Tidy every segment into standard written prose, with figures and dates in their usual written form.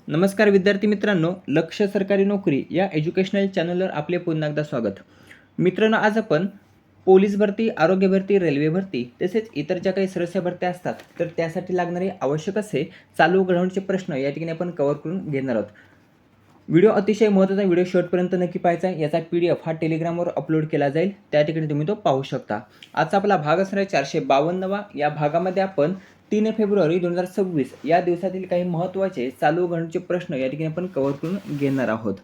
नमस्कार विद्यार्थी मित्रांनो, लक्ष सरकारी नोकरी या एज्युकेशनल चॅनलवर आपले पुन्हा एकदा स्वागत. मित्रांनो, आज आपण पोलीस भरती, आरोग्य भरती, रेल्वे भरती तसेच इतर ज्या काही सदस्य भरत्या असतात तर त्यासाठी लागणारे आवश्यक असे चालू घडामोडीचे प्रश्न या ठिकाणी आपण कव्हर करून घेणार आहोत. व्हिडिओ अतिशय महत्त्वाचा, व्हिडिओ शेवटपर्यंत नक्की पाहायचा आहे. याचा PDF हा टेलिग्रामवर अपलोड केला जाईल, त्या ठिकाणी तुम्ही तो पाहू शकता. आजचा आपला भाग असणार आहे 452वा. या भागामध्ये आपण 3 फेब्रुवारी 2026 या दिवसातील काही महत्त्वाचे चालू घडामोडीचे प्रश्न या ठिकाणी आपण कव्हर करून घेणार आहोत.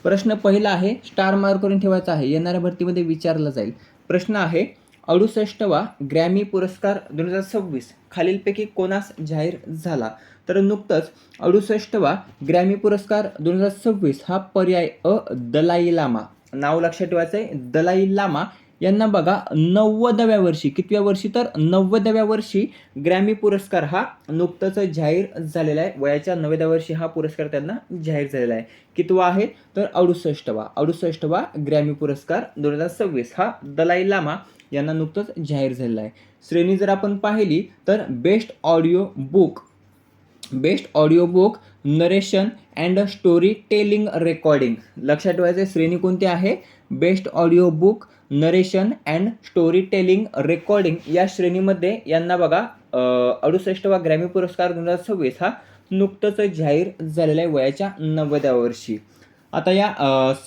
प्रश्न पहिला आहे, स्टार मार्क करून ठेवायचा आहे, येणाऱ्या भरतीमध्ये विचारला जाईल. प्रश्न आहे, 68वा ग्रॅमी पुरस्कार 2026 खालीलपैकी कोणास जाहीर झाला? तर नुकतंच 68वा ग्रॅमी पुरस्कार 2026 हा पर्याय दलाई लामा, नाव लक्षात ठेवायचं आहे, दलाई लामा यांना बघा 90व्या वर्षी, कितव्या वर्षी तर 90व्या वर्षी ग्रॅमी पुरस्कार हा नुकताच जाहीर झालेला आहे. वयाच्या 90व्या वर्षी हा पुरस्कार त्यांना जाहीर झालेला आहे. कितवा आहे तर 68वा ग्रॅमी पुरस्कार 2026 हा दलाई लामा यांना नुकतंच जाहीर झालेला आहे. श्रेणी जर आपण पाहिली तर best audio book narration and story telling recording. लक्षात ठेवायचं, श्रेणी कोणती आहे? Best audio book narration and story telling recording या श्रेणीमध्ये यांना बघा 68वा ग्रॅमी पुरस्कार 2026 हा नुकतंच जाहीर झालेला आहे वयाच्या 90व्या वर्षी. आता या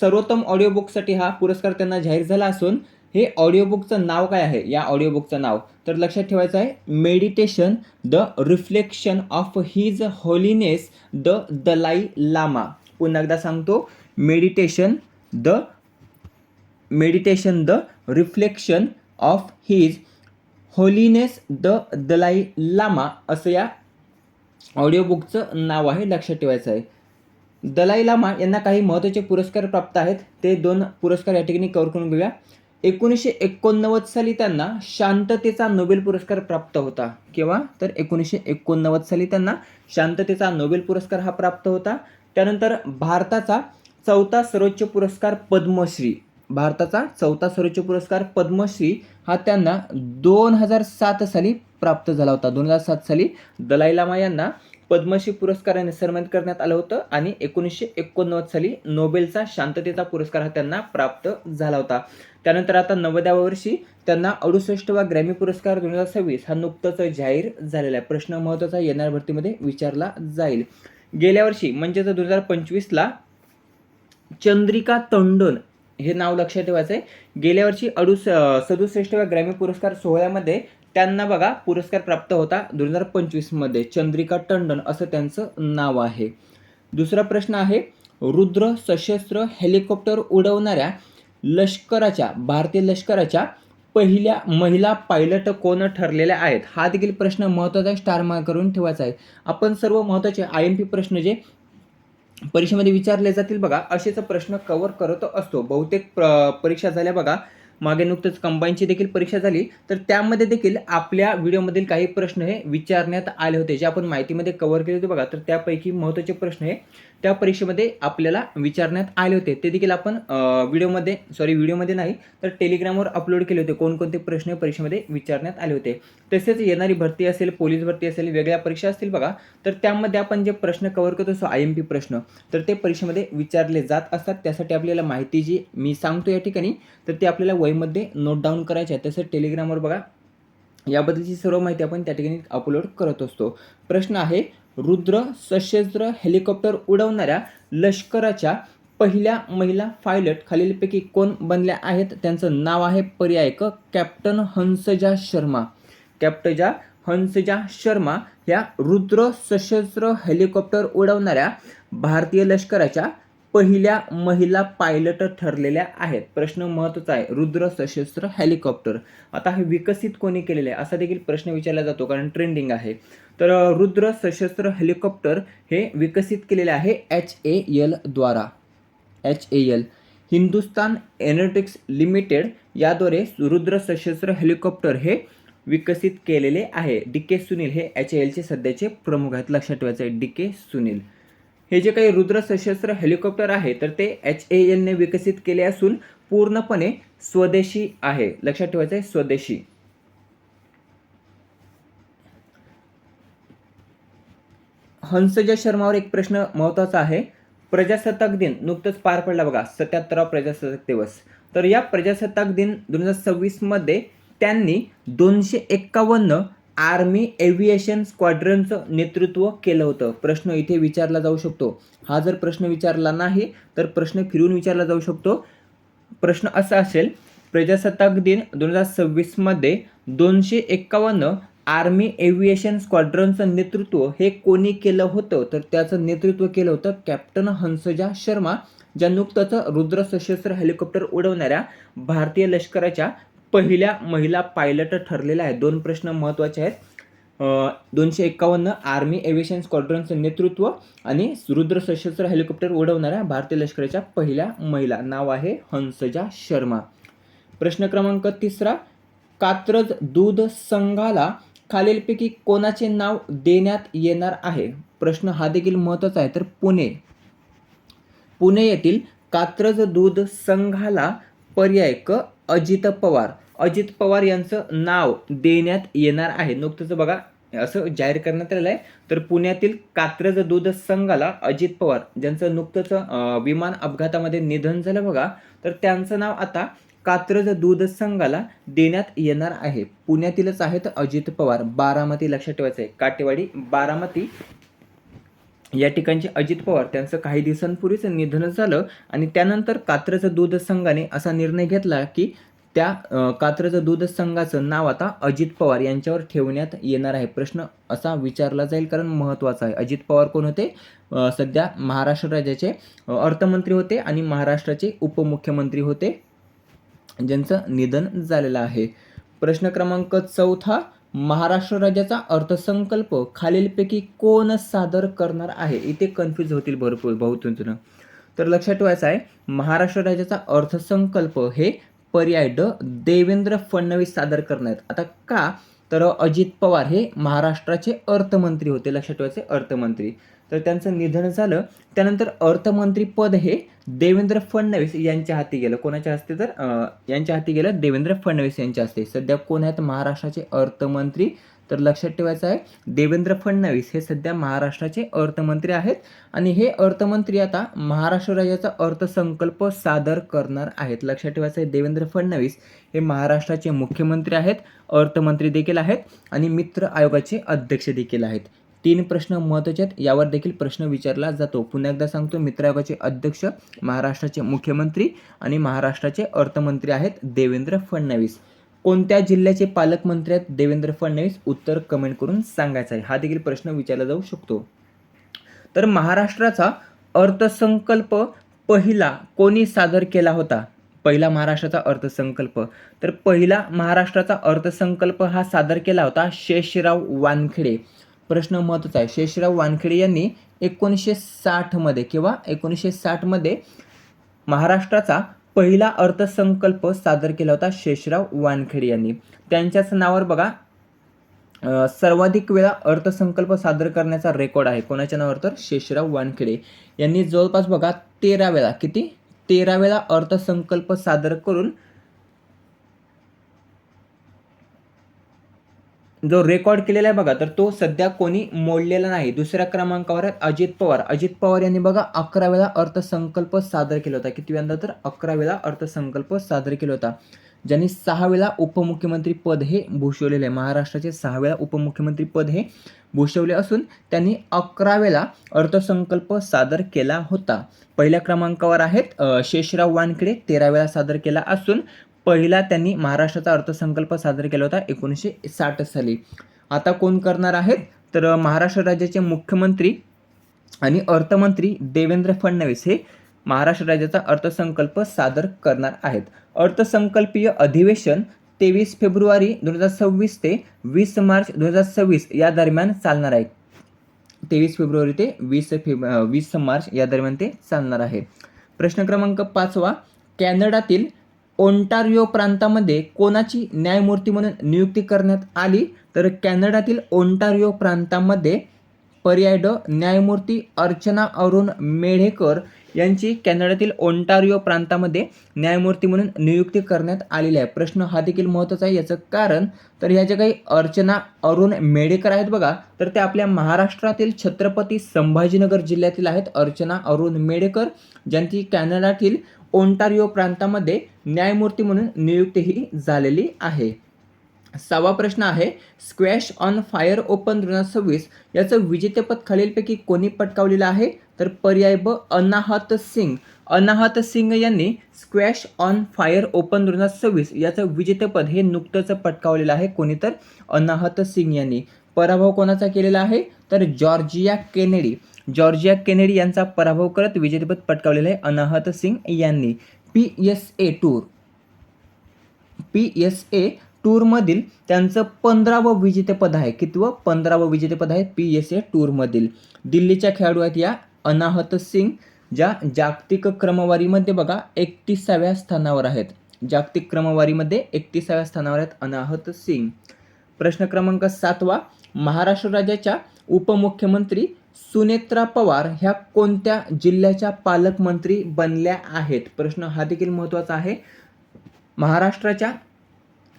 सर्वोत्तम ऑडिओ बुकसाठी हा पुरस्कार त्यांना जाहीर झाला असून हे ऑडिओ बुकचं नाव काय आहे? या ऑडिओ बुकचं नाव तर लक्षात ठेवायचं आहे, meditation the reflection of his holiness the Dalai Lama. पुन्हा एकदा सांगतो, meditation the reflection of his holiness the Dalai Lama असं या ऑडिओ बुकचं नाव आहे, लक्षात ठेवायचं आहे. दलाई लामा यांना काही महत्त्वाचे पुरस्कार प्राप्त आहेत, ते 2 पुरस्कार या ठिकाणी कव्हर करून घेऊया. 1989 साली त्यांना शांततेचा नोबेल पुरस्कार प्राप्त होता. केव्हा तर 1989 साली त्यांना शांततेचा नोबेल पुरस्कार हा प्राप्त होता. त्यानंतर भारताचा चौथा सर्वोच्च पुरस्कार पद्मश्री हा त्यांना 2007 साली प्राप्त झाला होता. 2007 साली दलाई लामा यांना पद्मश्री पुरस्काराने सन्मानित करण्यात आलं होतं आणि 1989 साली नोबेलचा शांततेचा पुरस्कार हा त्यांना प्राप्त झाला होता. त्यानंतर आता 90व्या वर्षी त्यांना 68वा ग्रॅमी पुरस्कार 2026 हा नुकताच जाहीर झालेला आहे. प्रश्न महत्त्वाचा येणाऱ्या भरतीमध्ये विचारला जाईल. गेल्या वर्षी म्हणजेच 2025ला चंद्रिका टंडन हे नाव लक्षात ठेवायचं आहे. गेल्या वर्षी 67व्या ग्रॅमी पुरस्कार सोहळ्यामध्ये त्यांना बघा पुरस्कार प्राप्त होता 2025 मध्ये. चंद्रिका टंडन असं त्यांचं नाव आहे. दुसरा प्रश्न आहे, रुद्र सशस्त्र हेलिकॉप्टर उडवणाऱ्या भारतीय लष्कराच्या पहिल्या महिला पायलट कोण ठरलेल्या आहेत? हा देखील प्रश्न महत्त्वाचा स्टार मार्क करून ठेवायचा आहे. आपण सर्व महत्त्वाचे IMP प्रश्न जे परीक्षेमध्ये विचारले जातील बघा असेच प्रश्न कव्हर करत असतो. बहुतेक परीक्षा झाल्या बघा, मागे नुकतंच कंबाईनची देखील परीक्षा झाली, तर त्यामध्ये देखील आपल्या व्हिडिओमधील काही प्रश्न हे विचारण्यात आले होते, जे आपण माहितीमध्ये कव्हर केले होते बघा. तर त्यापैकी महत्त्वाचे प्रश्न हे त्या परीक्षेमध्ये आपल्याला विचारण्यात आले होते, ते देखील आपण व्हिडिओमध्ये नाही तर टेलिग्रामवर अपलोड केले होते. कोणकोणते प्रश्न परीक्षेमध्ये विचारण्यात आले होते. तसेच येणारी भरती असेल, पोलीस भरती असेल, वेगळ्या परीक्षा असतील बघा, तर त्यामध्ये आपण जे प्रश्न कव्हर करतो असतो IMP प्रश्न, तर ते परीक्षेमध्ये विचारले जात असतात. त्यासाठी आपल्याला माहिती जी मी सांगतो या ठिकाणी तर ते आपल्याला वहीमध्ये नोट डाऊन करायचे आहे. तसंच टेलिग्रामवर बघा याबद्दलची सर्व माहिती आपण त्या ठिकाणी अपलोड करत असतो. प्रश्न आहे, रुद्र सशस्त्र हेलिकॉप्टर उडवणाऱ्या लष्कराच्या पहिल्या महिला पायलट खालीलपैकी कोण बनल्या आहेत? त्यांचं नाव आहे पर्याय क कॅप्टन हंसजा शर्मा ह्या रुद्र सशस्त्र हेलिकॉप्टर उडवणाऱ्या भारतीय लष्कराच्या पहिल्या महिला पायलट ठरलेल्या आहेत. प्रश्न महत्त्वाचा आहे, रुद्र सशस्त्र हेलिकॉप्टर. आता हे विकसित कोणी केलेले आहे असा देखील प्रश्न विचारला जातो, कारण ट्रेंडिंग आहे. तर रुद्र सशस्त्र हेलिकॉप्टर हे विकसित केलेले आहे HAL द्वारा. हिंदुस्तान एरोनॉटिक्स लिमिटेड याद्वारे रुद्र सशस्त्र हेलिकॉप्टर हे विकसित केलेले आहे. DK सुनील हे HALचे सध्याचे प्रमुख आहेत, लक्षात ठेवायचे आहे, DK सुनील. हे जे काही रुद्र सशस्त्र हेलिकॉप्टर आहे तर ते HALने विकसित केले असून पूर्णपणे स्वदेशी आहे, लक्षात ठेवायचं आहे, स्वदेशी. हंसजा शर्मावर एक प्रश्न महत्त्वाचा आहे. प्रजासत्ताक दिन नुकतंच पार पडला बघा, 77वा प्रजासत्ताक दिवस. तर या प्रजासत्ताक दिन 2026 मध्ये त्यांनी 251 आर्मी एव्हिएशन स्क्वॉड्रनचं नेतृत्व केलं होतं. प्रश्न इथे विचारला जाऊ शकतो. हा जर प्रश्न विचारला नाही तर प्रश्न फिरून विचारला जाऊ शकतो. प्रश्न असा असेल, प्रजासत्ताक दिन 2026 मध्ये 251 आर्मी एव्हिएशन स्क्वॉड्रनचं नेतृत्व हे कोणी केलं होतं? तर त्याचं नेतृत्व केलं होतं कॅप्टन हंसजा शर्मा, ज्या नुकतंच रुद्र सशस्त्र हेलिकॉप्टर उडवणाऱ्या भारतीय लष्कराच्या पहिल्या महिला पायलट ठरलेल्या आहेत. 2 प्रश्न महत्त्वाचे आहेत. 251 आर्मी एव्हिएशन स्क्वॉड्रनचं नेतृत्व आणि रुद्र सशस्त्र हेलिकॉप्टर उडवणाऱ्या भारतीय लष्कराच्या पहिल्या महिला, नाव आहे हंसजा शर्मा. प्रश्न क्रमांक 3, कात्रज दूध संघाला खालीलपैकी कोणाचे नाव देण्यात येणार आहे? प्रश्न हा देखील महत्त्वाचा आहे. तर पुणे येथील कात्रज दूध संघाला पर्याय क अजित पवार यांचं नाव देण्यात येणार आहे. नुकतंच बघा असं जाहीर करण्यात आलेलं आहे. तर पुण्यातील कात्रज दूध संघाला अजित पवार, ज्यांचं नुकतंच विमान अपघातामध्ये निधन झालं बघा, तर त्यांचं नाव आता कात्रज दूध संघाला देण्यात येणार आहे. पुण्यातीलच आहेत अजित पवार. बारामती लक्षात ठेवायचं आहे, काटेवाडी बारामती या ठिकाणचे अजित पवार, त्यांचं काही दिवसांपूर्वीच निधन झालं आणि त्यानंतर कात्रज दूध संघाने असा निर्णय घेतला की त्या कात्रज दूध संघाचं नाव आता अजित पवार यांच्यावर ठेवण्यात येणार आहे. प्रश्न असा विचारला जाईल कारण महत्त्वाचा आहे. अजित पवार कोण होते? सध्या महाराष्ट्र राज्याचे अर्थमंत्री होते आणि महाराष्ट्राचे उपमुख्यमंत्री होते, ज्यांचं निधन झालेलं आहे. प्रश्न क्रमांक 4, महाराष्ट्र राज्याचा अर्थसंकल्प खालीलपैकी कोण सादर करणार आहे? इथे कन्फ्यूज होतील भरपूर बहुत जण. तर लक्षात ठेवायचं आहे, महाराष्ट्र राज्याचा अर्थसंकल्प हे पर्याय ड देवेंद्र फडणवीस सादर करणार आहेत. आता का? तर अजित पवार हे महाराष्ट्राचे अर्थमंत्री होते. लक्षात ठेवायचे, अर्थमंत्री. तर त्यांचं निधन झालं, त्यानंतर अर्थमंत्री पद हे देवेंद्र फडणवीस यांच्या हाती गेलं. कोणाच्या हस्ते? तर यांच्या हाती गेलं, देवेंद्र फडणवीस यांच्या हस्ते. सध्या कोण आहेत महाराष्ट्राचे अर्थमंत्री? तर लक्षात ठेवायचं आहे, देवेंद्र फडणवीस हे सध्या महाराष्ट्राचे अर्थमंत्री आहेत आणि हे अर्थमंत्री आता महाराष्ट्र राज्याचा अर्थसंकल्प सादर करणार आहेत. लक्षात ठेवायचं आहे, देवेंद्र फडणवीस हे महाराष्ट्राचे मुख्यमंत्री आहेत, अर्थमंत्री देखील आहेत आणि मित्र आयोगाचे अध्यक्ष देखील आहेत. 3 प्रश्न महत्त्वाचे आहेत, यावर देखील प्रश्न विचारला जातो. पुन्हा एकदा सांगतो, मित्र आयोगाचे अध्यक्ष महाराष्ट्राचे मुख्यमंत्री आणि महाराष्ट्राचे अर्थमंत्री आहेत देवेंद्र फडणवीस. कोणत्या जिल्ह्याचे पालकमंत्री आहेत देवेंद्र फडणवीस? उत्तर कमेंट करून सांगायचं आहे. हा देखील प्रश्न विचारला जाऊ शकतो. तर महाराष्ट्राचा अर्थसंकल्प पहिला कोणी सादर केला होता? पहिला महाराष्ट्राचा अर्थसंकल्प, तर पहिला महाराष्ट्राचा अर्थसंकल्प हा सादर केला होता शेषराव वानखेडे. प्रश्न महत्त्वाचा आहे, शेषराव वानखेडे यांनी 1960 मध्ये किंवा 1960 मध्ये महाराष्ट्राचा पहिला अर्थसंकल्प सादर केला होता शेषराव वानखेडे यांनी. त्यांच्याच नावावर बघा सर्वाधिक वेळा अर्थसंकल्प सादर करण्याचा रेकॉर्ड आहे. कोणाच्या नावावर? तर शेषराव वानखेडे यांनी जवळपास बघा 13 वेळा, किती? 13 वेळा अर्थसंकल्प सादर करून जो रेकॉर्ड केलेला आहे बघा, तर तो सध्या कोणी मोडलेला नाही. दुसऱ्या क्रमांकावर आहेत अजित पवार. अजित पवार यांनी बघा 11 वेळा अर्थसंकल्प सादर केला होता. किती वेळा? तर 11 वेळा अर्थसंकल्प सादर केला होता. ज्यांनी 6 वेळा उपमुख्यमंत्री पद हे भूषवलेले आहे. महाराष्ट्राचे 6 वेळा उपमुख्यमंत्री पद हे भूषवले असून त्यांनी 11 वेळा अर्थसंकल्प सादर केला होता. पहिल्या क्रमांकावर आहेत शेषराव वानखेडे, 13 वेळा सादर केला असून पहिला त्यांनी महाराष्ट्राचा अर्थसंकल्प सादर केला होता 1960 साली. आता कोण करणार आहेत? तर महाराष्ट्र राज्याचे मुख्यमंत्री आणि अर्थमंत्री देवेंद्र फडणवीस हे महाराष्ट्र राज्याचा अर्थसंकल्प सादर करणार आहेत. अर्थसंकल्पीय अधिवेशन 23 फेब्रुवारी 2026 ते 20 मार्च 2026 या दरम्यान चालणार आहे. 23 फेब्रुवारी ते 20 मार्च या दरम्यान ते चालणार आहे. प्रश्न क्रमांक 5, कॅनडातील ओंटारिओ प्रांतामध्ये कोणाची न्यायमूर्ती म्हणून नियुक्ती करण्यात आली? तर कॅनडातील ओंटारिओ प्रांतामध्ये पर्याय ड न्यायमूर्ती अर्चना अरुण मेढेकर यांची कॅनडातील ओंटारिओ प्रांतामध्ये न्यायमूर्ती म्हणून नियुक्ती करण्यात आलेली आहे. प्रश्न हा देखील महत्त्वाचा आहे. याचं कारण तर ह्या ज्या काही अर्चना अरुण मेडेकर आहेत बघा, तर त्या आपल्या महाराष्ट्रातील छत्रपती संभाजीनगर जिल्ह्यातील आहेत. अर्चना अरुण मेडेकर, ज्यांची कॅनडातील ओंटारिओ प्रांतामध्ये न्यायमूर्ती म्हणून नियुक्ती ही झालेली आहे. 6वा प्रश्न आहे, स्क्वॅश ऑन फायर ओपन 2026 याचं विजेतेपद खालीलपैकी कोणी पटकावलेलं आहे? तर पर्याय ब, अनाहत सिंग. अनाहत सिंग यांनी स्क्वॅश ऑन फायर ओपन 2026 याचं विजेतेपद हे नुकतंच पटकावलेलं आहे. कोणी? तर अनाहत सिंग यांनी. पराभव कोणाचा केलेला आहे? तर जॉर्जिया केनेडी. जॉर्जिया केनेडी यांचा पराभव करत विजेतेपद पटकावलेलं आहे अनाहत सिंग यांनी. PSA टूरमधील त्यांचं 15वं विजेतेपद आहे. कितवं? 15वं विजेतेपद आहे PSA टूरमधील. दिल्लीच्या खेळाडू आहेत या अनाहत सिंग, ज्या जागतिक क्रमवारीमध्ये बघा 31व्या स्थानावर आहेत. जागतिक क्रमवारीमध्ये 31व्या स्थानावर आहेत अनाहत सिंग. प्रश्न क्रमांक 7वा, महाराष्ट्र राज्याच्या उपमुख्यमंत्री सुनेत्रा पवार ह्या कोणत्या जिल्ह्याच्या पालकमंत्री बनल्या आहेत? प्रश्न हा देखील महत्त्वाचा आहे. महाराष्ट्राच्या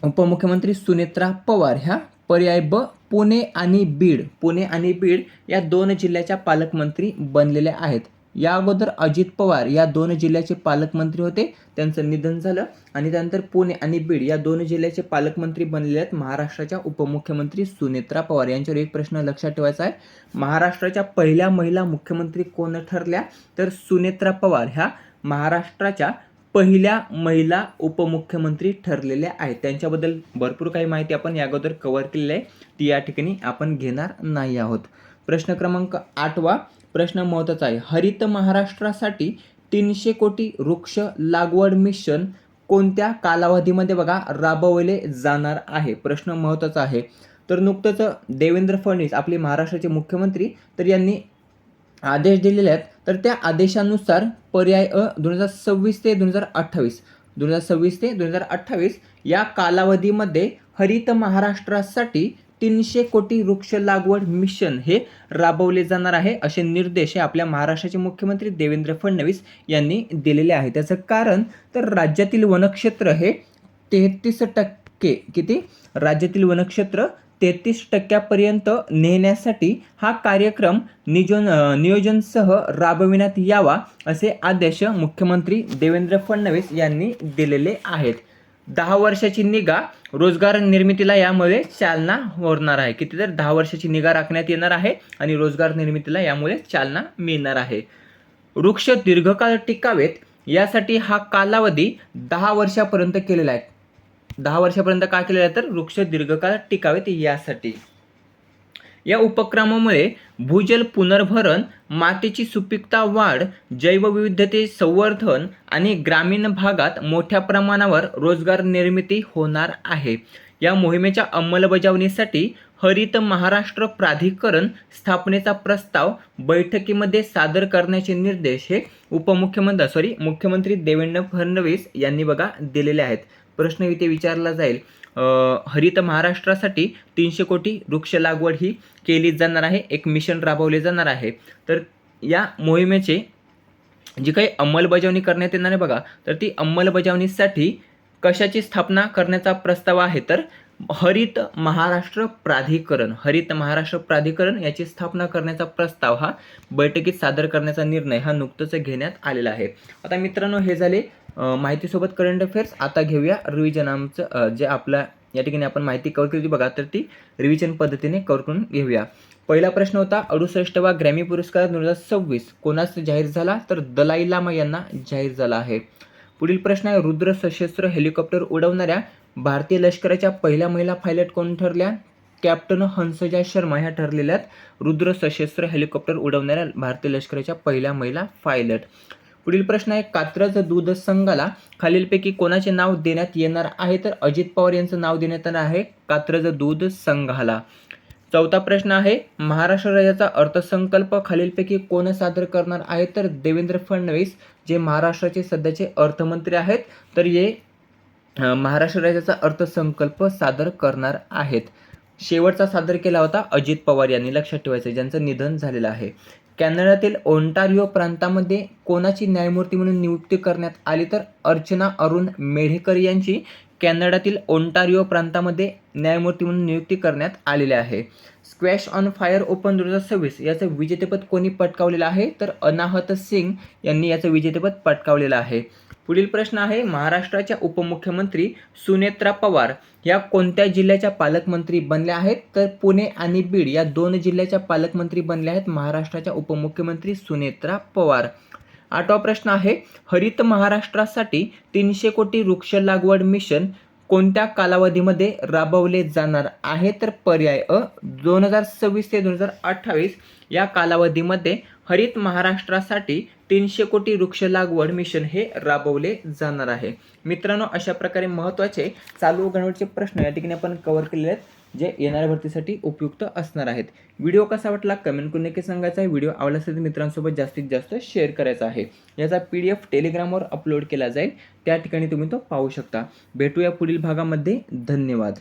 उपमुख्यमंत्री सुनेत्रा पवार ह्या पर्याय ब, पुणे आणि बीड. पुणे आणि बीड या 2 जिल्ह्याच्या पालकमंत्री बनलेल्या आहेत. या अगोदर अजित पवार या 2 जिल्ह्याचे पालकमंत्री होते, त्यांचं निधन झालं आणि त्यानंतर पुणे आणि बीड या 2 जिल्ह्याचे पालकमंत्री बनलेले आहेत महाराष्ट्राच्या उपमुख्यमंत्री सुनेत्रा पवार. यांच्यावर एक प्रश्न लक्षात ठेवायचा आहे, महाराष्ट्राच्या पहिल्या महिला मुख्यमंत्री कोण ठरल्या? तर सुनेत्रा पवार ह्या महाराष्ट्राच्या पहिल्या महिला उपमुख्यमंत्री ठरलेल्या आहेत. त्यांच्याबद्दल भरपूर काही माहिती आपण या अगोदर कव्हर केलेली आहे, ती या ठिकाणी आपण घेणार नाही आहोत. प्रश्न क्रमांक 8वा प्रश्न महत्त्वाचा आहे, हरित महाराष्ट्रासाठी 300 कोटी वृक्ष लागवड मिशन कोणत्या कालावधीमध्ये बघा राबवले जाणार आहे? प्रश्न महत्त्वाचा आहे. तर नुकतंच देवेंद्र फडणवीस आपले महाराष्ट्राचे मुख्यमंत्री तर यांनी आदेश दिलेले आहेत. तर त्या आदेशानुसार पर्याय अ 2026 ते 2028 2026 ते 2028 या कालावधीमध्ये हरित महाराष्ट्रासाठी 300 कोटी वृक्ष लागवड मिशन हे राबवले जाणार आहे, असे निर्देश हे आपल्या महाराष्ट्राचे मुख्यमंत्री देवेंद्र फडणवीस यांनी दिलेले आहे. त्याचं कारण तर राज्यातील वनक्षेत्र हे 33% किती? राज्यातील वनक्षेत्र 33% नेण्यासाठी हा कार्यक्रम नियोजनसह राबविण्यात यावा, असे आदेश मुख्यमंत्री देवेंद्र फडणवीस यांनी दिलेले आहेत. 10 वर्षाची निगा रोजगार निर्मितीला यामुळे चालना होणार आहे. किती? तर 10 वर्षाची निगा राखण्यात येणार आहे आणि रोजगार निर्मितीला यामुळे चालना मिळणार आहे. वृक्ष दीर्घकाळ टिकावेत यासाठी हा कालावधी 10 वर्षापर्यंत केलेला आहे. 10 वर्षापर्यंत का केलेला आहे? तर वृक्ष दीर्घकाळ टिकावेत यासाठी. या उपक्रमामुळे भूजल पुनर्भरण, मातीची सुपीकता वाढ, जैवविविधते संवर्धन आणि ग्रामीण भागात मोठ्या प्रमाणावर रोजगार निर्मिती होणार आहे. या मोहिमेच्या अंमलबजावणीसाठी हरित महाराष्ट्र प्राधिकरण स्थापनेचा प्रस्ताव बैठकीमध्ये सादर करण्याचे निर्देश हे मुख्यमंत्री देवेंद्र फडणवीस यांनी बघा दिलेले आहेत. प्रश्न इथे विचारला जाईल, हरित महाराष्ट्रासाठी 300 कोटी वृक्ष लागवड ही केली जाणार आहे, एक मिशन राबवले जाणार आहे. तर या मोहिमेचे जी काही अंमलबजावणी करण्यात येणार आहे बघा, तर ती अंमलबजावणीसाठी कशाची स्थापना करण्याचा प्रस्ताव आहे? तर हरित महाराष्ट्र प्राधिकरण याची स्थापना करण्याचा प्रस्ताव हा बैठकीत सादर करण्याचा निर्णय हा नुकताच घेण्यात आलेला आहे. आता मित्रांनो, हे झाले माहितीसोबत करंट अफेअर्स. आता घेऊया रिव्हिजन. आमचं जे आपला या ठिकाणी आपण माहिती कव्हर केली बघा, तर ती रिव्हिजन पद्धतीने कव्हर करून घेऊया. पहिला प्रश्न होता, 68वा ग्रॅमी पुरस्कार 2026 कोणास जाहीर झाला? तर दलाई लामा यांना जाहीर झाला आहे. पुढील प्रश्न आहे, रुद्र सशस्त्र हेलिकॉप्टर उडवणाऱ्या भारतीय लष्कराच्या पहिल्या महिला पायलट कोण ठरल्या? कॅप्टन हंसजा शर्मा ह्या ठरलेल्या रुद्र सशस्त्र हेलिकॉप्टर उडवणाऱ्या भारतीय लष्कराच्या पहिल्या महिला पायलट. पुढील प्रश्न आहे, कात्रज दूध संघाला खालीलपैकी कोणाचे नाव देण्यात येणार आहे? तर अजित पवार यांचं नाव देण्यात येणार आहे कात्रज दूध संघाला. चौथा प्रश्न आहे, महाराष्ट्र राज्याचा अर्थसंकल्प खालीलपैकी कोण सादर करणार आहे? तर देवेंद्र फडणवीस, जे महाराष्ट्राचे सध्याचे अर्थमंत्री आहेत, तर हे महाराष्ट्र राज्याचा अर्थसंकल्प सादर करणार आहेत. शेवटचा सादर केला होता अजित पवार यांनी, लक्षात ठेवायचं, ज्यांचं निधन झालेलं आहे. कॅनडातील ओंटारिओ प्रांतामध्ये कोणाची न्यायमूर्ती म्हणून नियुक्ती करण्यात आली, तर अर्चना अरुण मेढेकर यांची कॅनडातील ओंटारिओ प्रांतामध्ये न्यायमूर्ती म्हणून नियुक्ती करण्यात आलेली आहे. स्क्वॅश ऑन फायर ओपन 2026 याचं विजेतेपद कोणी पटकावलेलं आहे, तर अनाहत सिंग यांनी याचं विजेतेपद पटकावलेलं आहे. पुढील प्रश्न आहे, महाराष्ट्राच्या उपमुख्यमंत्री सुनेत्रा पवार या कोणत्या जिल्ह्याच्या पालकमंत्री बनल्या आहेत, तर पुणे आणि बीड या 2 जिल्ह्याच्या पालकमंत्री बनल्या आहेत महाराष्ट्राच्या उपमुख्यमंत्री सुनेत्रा पवार. 8वा प्रश्न आहे, हरित महाराष्ट्रासाठी 300 कोटी वृक्ष लागवड मिशन कोणत्या कालावधीमध्ये राबवले जाणार आहे, तर पर्याय अ 2026 ते 2028 या कालावधीमध्ये हरित महाराष्ट्रासाठी 300 कोटी वृक्ष लागवड मिशन हे राबवले जाणार आहे. मित्रांनो, अशा प्रकारे महत्त्वाचे चालू घडामोडीचे प्रश्न या ठिकाणी आपण कव्हर केलेले आहेत, जे येणाऱ्या भरतीसाठी उपयुक्त असणार आहेत. व्हिडिओ कसा वाटला कमेंट करून नक्की सांगायचा आहे. व्हिडिओ आवडला असेल तर मित्रांसोबत जास्तीत जास्त शेअर करायचा आहे. याचा PDF टेलिग्रामवर अपलोड केला जाईल, त्या ठिकाणी तुम्ही तो पाहू शकता. भेटूया पुढील भागामध्ये. धन्यवाद.